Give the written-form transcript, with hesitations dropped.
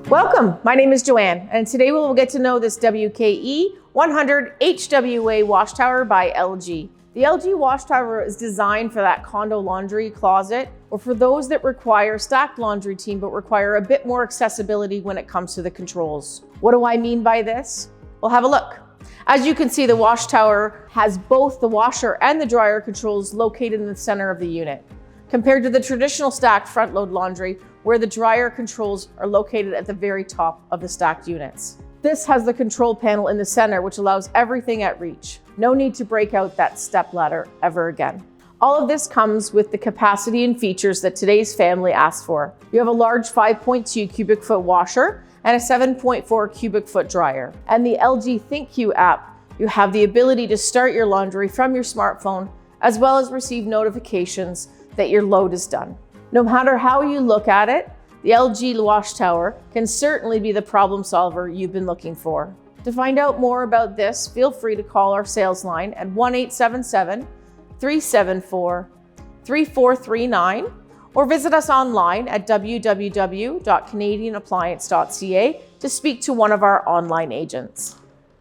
Welcome, my name is Joanne, and today we will get to know this WKE100HWA wash tower by LG. The LG WashTower is designed for that condo laundry closet, or for those that require stacked laundry team but require a bit more accessibility when it comes to the controls. What do I mean by this? Well, have a look. As you can see, the WashTower has both the washer and the dryer controls located in the center of the unit, compared to the traditional stacked front load laundry where the dryer controls are located at the very top of the stacked units. This has the control panel in the center, which allows everything at reach. No need to break out that step ladder ever again. All of this comes with the capacity and features that today's family asked for. You have a large 5.2 cubic foot washer and a 7.4 cubic foot dryer. And the LG ThinkQ app, you have the ability to start your laundry from your smartphone, as well as receive notifications that your load is done. No matter how you look at it, the LG WashTower can certainly be the problem solver you've been looking for. To find out more about this, feel free to call our sales line at 1-877-374-3439 or visit us online at www.canadianappliance.ca to speak to one of our online agents.